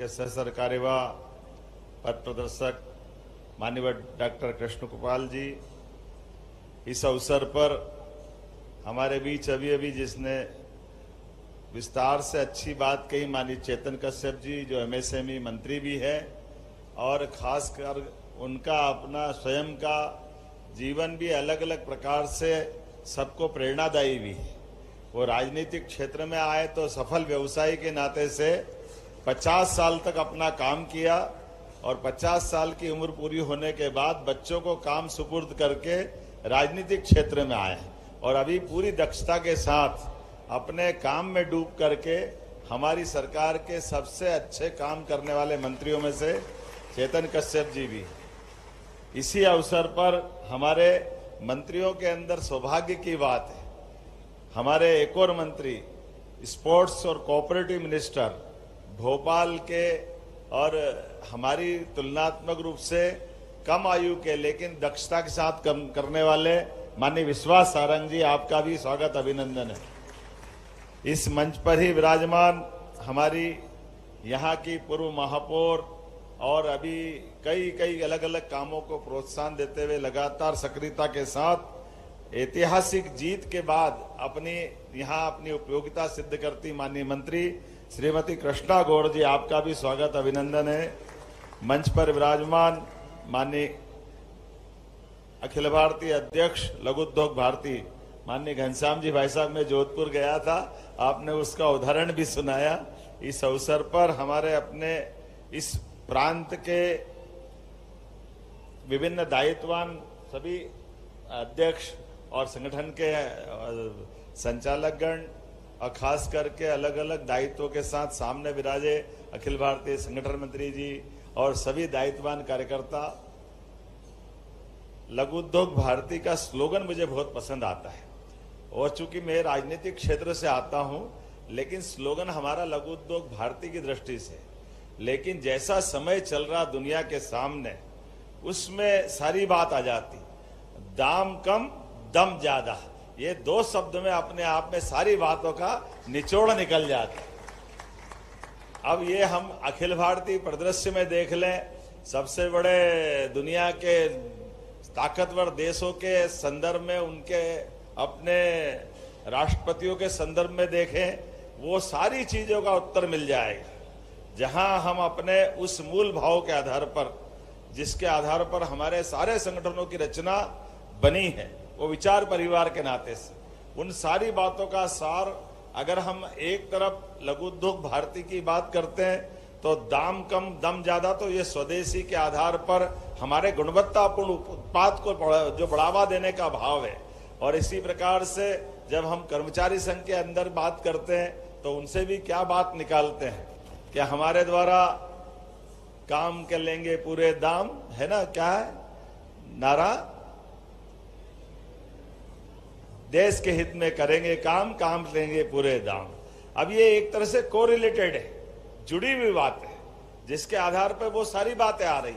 सह सरकारी व पथ प्रदर्शक माननीय डॉक्टर कृष्ण कुपाल जी, इस अवसर पर हमारे बीच अभी जिसने विस्तार से अच्छी बात कही माननीय चेतन कश्यप जी, जो एमएसएमई मंत्री भी है और खासकर उनका अपना स्वयं का जीवन भी अलग अलग प्रकार से सबको प्रेरणादायी भी है। वो राजनीतिक क्षेत्र में आए तो सफल व्यवसायी के नाते से 50 साल तक अपना काम किया और 50 साल की उम्र पूरी होने के बाद बच्चों को काम सुपुर्द करके राजनीतिक क्षेत्र में आए और अभी पूरी दक्षता के साथ अपने काम में डूब करके हमारी सरकार के सबसे अच्छे काम करने वाले मंत्रियों में से चेतन कश्यप जी भी। इसी अवसर पर हमारे मंत्रियों के अंदर सौभाग्य की बात है, हमारे एक और मंत्री स्पोर्ट्स और कोऑपरेटिव मिनिस्टर भोपाल के और हमारी तुलनात्मक रूप से कम आयु के लेकिन दक्षता के साथ कम करने वाले माननीय विश्वास सारंग जी, आपका भी स्वागत अभिनंदन है। इस मंच पर ही विराजमान हमारी यहाँ की पूर्व महापौर और अभी कई अलग अलग कामों को प्रोत्साहन देते हुए लगातार सक्रियता के साथ ऐतिहासिक जीत के बाद अपनी उपयोगिता सिद्ध करती माननीय मंत्री श्रीमती कृष्णा गौड़ जी, आपका भी स्वागत अभिनंदन है। मंच पर विराजमान माननीय अखिल भारतीय अध्यक्ष लघु उद्योग भारती माननीय घनश्याम जी भाई साहब, मैं जोधपुर गया था, आपने उसका उदाहरण भी सुनाया। इस अवसर पर हमारे अपने इस प्रांत के विभिन्न दायित्ववान सभी अध्यक्ष और संगठन के संचालकगण और खास करके अलग अलग दायित्वों के साथ सामने विराजे अखिल भारतीय संगठन मंत्री जी और सभी दायित्ववान कार्यकर्ता। लघु उद्योग भारती का स्लोगन मुझे बहुत पसंद आता है और चूंकि मैं राजनीतिक क्षेत्र से आता हूं, लेकिन स्लोगन हमारा लघु उद्योग भारती की दृष्टि से, लेकिन जैसा समय चल रहा दुनिया के सामने उसमें सारी बात आ जाती, दाम कम दम ज्यादा, ये दो शब्द में अपने आप में सारी बातों का निचोड़ निकल जाता। अब ये हम अखिल भारतीय परिदृश्य में देख लें, सबसे बड़े दुनिया के ताकतवर देशों के संदर्भ में, उनके अपने राष्ट्रपतियों के संदर्भ में देखें, वो सारी चीजों का उत्तर मिल जाएगा। जहां हम अपने उस मूल भाव के आधार पर, जिसके आधार पर हमारे सारे संगठनों की रचना बनी है, वो विचार परिवार के नाते से, उन सारी बातों का सार अगर हम एक तरफ लघु उद्योग भारती की बात करते हैं तो दाम कम दम ज्यादा, तो ये स्वदेशी के आधार पर हमारे गुणवत्तापूर्ण उत्पाद को जो बढ़ावा देने का भाव है। और इसी प्रकार से जब हम कर्मचारी संघ के अंदर बात करते हैं तो उनसे भी क्या बात निकालते हैं कि हमारे द्वारा काम के लेंगे पूरे दाम, है ना, क्या है नारा, देश के हित में करेंगे काम, काम लेंगे पूरे दाम। अब ये एक तरह से कोरिलेटेड है, जुड़ी हुई बात है, जिसके आधार पर वो सारी बातें आ रही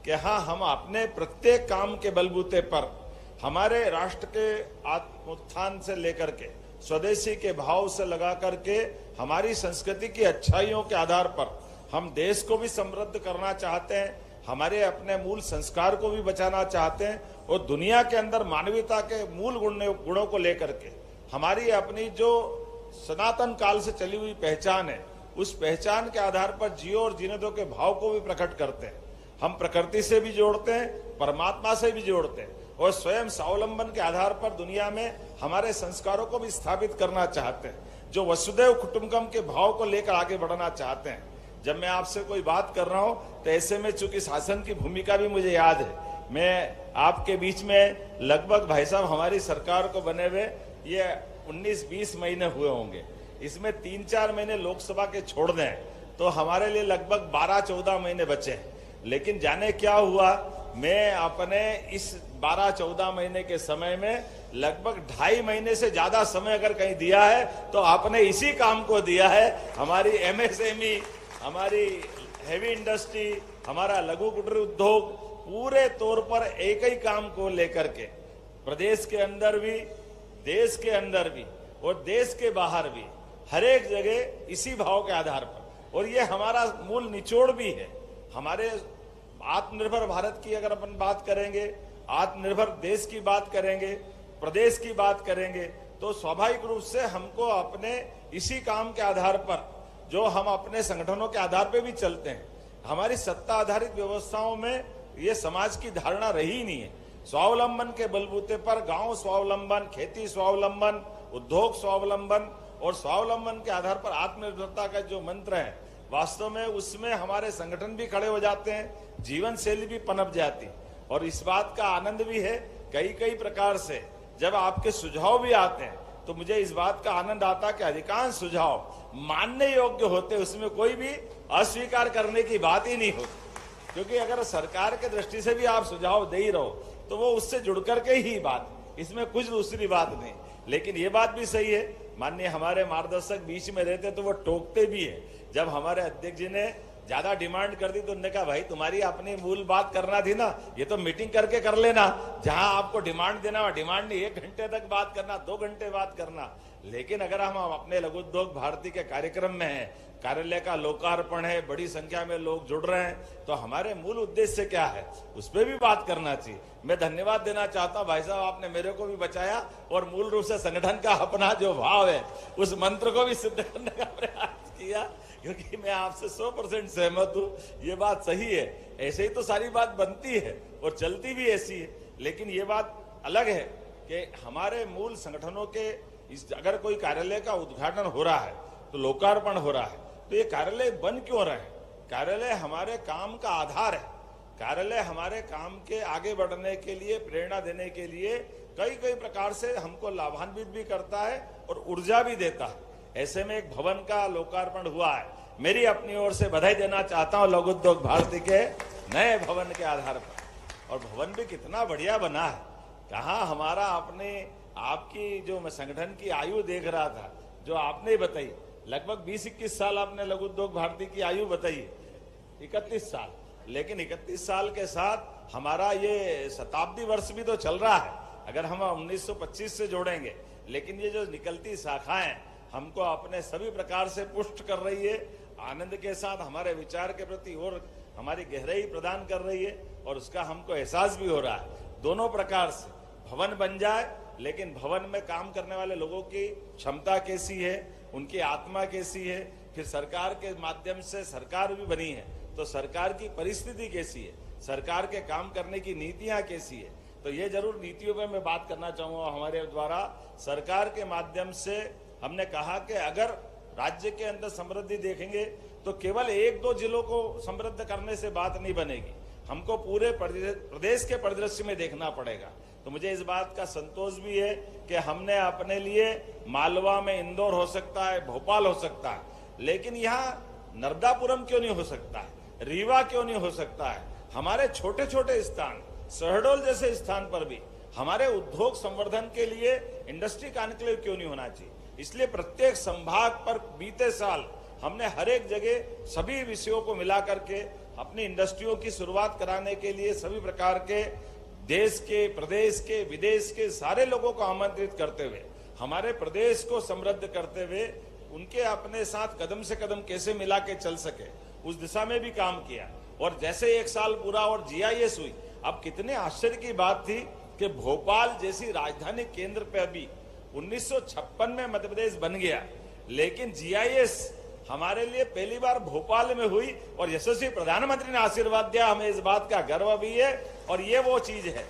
कि हाँ, हम अपने प्रत्येक काम के बलबूते पर हमारे राष्ट्र के आत्मोत्थान से लेकर के स्वदेशी के भाव से लगा करके हमारी संस्कृति की अच्छाइयों के आधार पर हम देश को भी समृद्ध करना चाहते हैं, हमारे अपने मूल संस्कार को भी बचाना चाहते हैं और दुनिया के अंदर मानवीयता के मूल गुणों को लेकर के हमारी अपनी जो सनातन काल से चली हुई पहचान है, उस पहचान के आधार पर जियो और जीने दो के भाव को भी प्रकट करते हैं। हम प्रकृति से भी जोड़ते हैं, परमात्मा से भी जोड़ते हैं और स्वयं स्वावलंबन के आधार पर दुनिया में हमारे संस्कारों को भी स्थापित करना चाहते हैं, जो वसुदैव कुटुंबकम के भाव को लेकर आगे बढ़ना चाहते हैं। जब मैं आपसे कोई बात कर रहा हूं तो ऐसे में चूंकि शासन की भूमिका भी मुझे याद है, मैं आपके बीच में लगभग भाई साहब हमारी सरकार को बने हुए ये 19-20 महीने हुए होंगे, इसमें 3-4 महीने लोकसभा के छोड़ दें तो हमारे लिए लगभग 12-14 महीने बचे हैं। लेकिन जाने क्या हुआ, मैं अपने इस 12-14 महीने के समय में लगभग 2.5 महीने से ज्यादा समय अगर कहीं दिया है तो आपने इसी काम को दिया है। हमारी एमएसएमई, हमारी हेवी इंडस्ट्री, हमारा लघु कुटीर उद्योग पूरे तौर पर एक ही काम को लेकर के प्रदेश के अंदर भी, देश के अंदर भी और देश के बाहर भी हर एक जगह इसी भाव के आधार पर और ये हमारा मूल निचोड़ भी है। हमारे आत्मनिर्भर भारत की अगर अपन बात करेंगे, आत्मनिर्भर देश की बात करेंगे, प्रदेश की बात करेंगे, तो स्वाभाविक रूप से हमको अपने इसी काम के आधार पर, जो हम अपने संगठनों के आधार पर भी चलते हैं, हमारी सत्ता आधारित व्यवस्थाओं में ये समाज की धारणा रही ही नहीं है। स्वावलंबन के बलबूते पर गांव स्वावलंबन, खेती स्वावलंबन, उद्योग स्वावलंबन और स्वावलंबन के आधार पर आत्मनिर्भरता का जो मंत्र है, वास्तव में उसमें हमारे संगठन भी खड़े हो जाते हैं, जीवन शैली भी पनप जाती। और इस बात का आनंद भी है कई प्रकार से जब आपके सुझाव भी आते हैं, तो मुझे इस बात का आनंद आता है कि अधिकांश सुझाव मानने योग्य होते, उसमें कोई भी अस्वीकार करने की बात ही नहीं होती। क्योंकि अगर सरकार के दृष्टि से भी आप सुझाव दे ही रहो तो वो उससे जुड़ करके ही बात, इसमें कुछ दूसरी बात नहीं। लेकिन ये बात भी सही है, माननीय हमारे मार्गदर्शक बीच में रहते तो वो टोकते भी है। जब हमारे अध्यक्ष जी ने ज्यादा डिमांड कर दी तो उन्होंने कहा भाई तुम्हारी अपनी मूल बात करना थी ना, ये तो मीटिंग करके कर लेना, जहां आपको डिमांड देना डिमांड नहीं, 1 घंटे तक बात करना, 2 घंटे बात करना। लेकिन अगर हम अपने लघु उद्योग भारती के कार्यक्रम में हैं, कार्यालय का लोकार्पण है, बड़ी संख्या में लोग जुड़ रहे हैं, तो हमारे मूल उद्देश्य क्या है उस पर भी बात करना चाहिए। मैं धन्यवाद देना चाहता हूं भाई साहब, आपने मेरे को भी बचाया और मूल रूप से संगठन का अपना जो भाव है उस मंत्र को भी सिद्ध करने का प्रयास किया, क्योंकि मैं आपसे 100% सहमत हूं। ये बात सही है, ऐसे ही तो सारी बात बनती है और चलती भी ऐसी है। लेकिन ये बात अलग है कि हमारे मूल संगठनों के अगर कोई कार्यालय का उद्घाटन हो रहा है तो लोकार्पण हो रहा है, तो ये कार्यालय बन क्यों रहे? कार्यालय हमारे काम का आधार है। कार्यालय हमारे काम के आगे बढ़ने के लिए, प्रेरणा देने के लिए कई प्रकार से हमको लाभान्वित भी करता है और ऊर्जा भी देता है। ऐसे में एक भवन का लोकार्पण हुआ है, मेरी अपनी ओर से बधाई देना चाहता हूं लघु उद्योग भारती के नए भवन के आधार पर। और भवन भी कितना बढ़िया बना है। कहाँ हमारा अपने आपकी जो मैं संगठन की आयु देख रहा था, जो आपने बताई, लगभग 20-21 साल आपने लघु उद्योग भारती की आयु बताई, 31 साल। लेकिन 31 साल के साथ हमारा ये शताब्दी वर्ष भी तो चल रहा है, अगर हम 1925 से जोड़ेंगे। लेकिन ये जो निकलती शाखाएं हमको अपने सभी प्रकार से पुष्ट कर रही है, आनंद के साथ हमारे विचार के प्रति और हमारी गहराई प्रदान कर रही है, और उसका हमको एहसास भी हो रहा है। दोनों प्रकार से भवन बन जाए, लेकिन भवन में काम करने वाले लोगों की क्षमता कैसी है, उनकी आत्मा कैसी है, फिर सरकार के माध्यम से सरकार भी बनी है तो सरकार की परिस्थिति कैसी है, सरकार के काम करने की नीतियां कैसी है। तो ये जरूर नीतियों पे मैं बात करना चाहूंगा। हमारे द्वारा सरकार के माध्यम से हमने कहा कि अगर राज्य के अंदर समृद्धि देखेंगे तो केवल 1-2 जिलों को समृद्ध करने से बात नहीं बनेगी, हमको पूरे प्रदेश के परिदृश्य में देखना पड़ेगा। तो मुझे इस बात का संतोष भी है कि हमने अपने लिए मालवा में इंदौर हो सकता है, भोपाल हो सकता है, लेकिन यहाँ नर्मदापुरम क्यों नहीं हो सकता है, रीवा क्यों नहीं हो सकता है। हमारे छोटे छोटे स्थान, शहडोल जैसे स्थान पर भी हमारे उद्योग संवर्धन के लिए इंडस्ट्री कॉन्क्लेव क्यों नहीं होना चाहिए। इसलिए प्रत्येक संभाग पर बीते साल हमने हर एक जगह सभी विषयों को मिला करके अपनी इंडस्ट्रियों की शुरुआत कराने के लिए सभी प्रकार के देश के, प्रदेश के, विदेश के सारे लोगों को आमंत्रित करते हुए, हमारे प्रदेश को समृद्ध करते हुए उनके अपने साथ कदम से कदम कैसे मिला के चल सके, उस दिशा में भी काम किया। और जैसे 1 साल पूरा और जीआईएस हुई, अब कितने आश्चर्य की बात थी कि भोपाल जैसी राजधानी केंद्र पे अभी 1956 में मध्य प्रदेश बन गया, लेकिन जीआईएस हमारे लिए पहली बार भोपाल में हुई और यशस्वी प्रधानमंत्री ने आशीर्वाद दिया। हमें इस बात का गर्व भी है और ये वो चीज है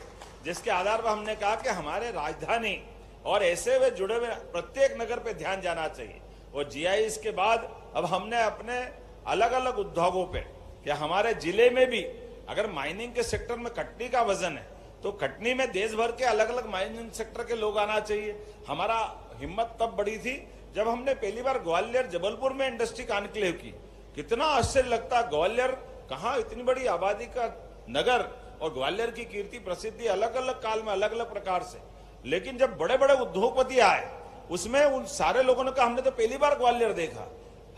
जिसके आधार पर हमने कहा कि हमारे राजधानी और ऐसे हुए जुड़े हुए प्रत्येक नगर पे ध्यान जाना चाहिए। और जीआईएस के बाद अब हमने अपने अलग अलग उद्योगों पे, कि हमारे जिले में भी अगर माइनिंग के सेक्टर में कटनी का वजन है तो कटनी में देश भर के अलग अलग माइनिंग सेक्टर के लोग आना चाहिए। हमारा हिम्मत तब बढ़ी थी जब हमने पहली बार ग्वालियर जबलपुर में इंडस्ट्री कॉन्क्लेव की। कितना आश्चर्य लगता, ग्वालियर कहाँ इतनी बड़ी आबादी का नगर और ग्वालियर की कीर्ति प्रसिद्धि अलग अलग काल में अलग अलग प्रकार से, लेकिन जब बड़े बड़े उद्योगपति आए उसमें उन सारे लोगों ने कहा हमने तो पहली बार ग्वालियर देखा।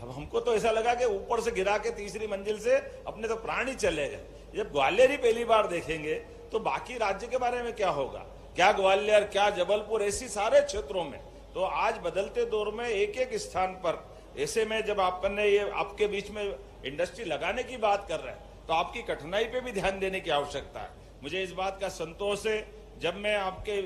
अब हमको तो ऐसा लगा कि ऊपर से गिरा के 3री मंजिल से अपने तो प्राण ही चले गए। जब ग्वालियर ही पहली बार देखेंगे तो बाकी राज्य के बारे में क्या होगा, क्या ग्वालियर, क्या जबलपुर, ऐसी सारे क्षेत्रों में। तो आज बदलते दौर में एक एक स्थान पर ऐसे में जब आपने ये आपके बीच में इंडस्ट्री लगाने की बात कर रहे हैं तो आपकी कठिनाई पे भी ध्यान देने की आवश्यकता है। मुझे इस बात का संतोष है, जब मैं आपके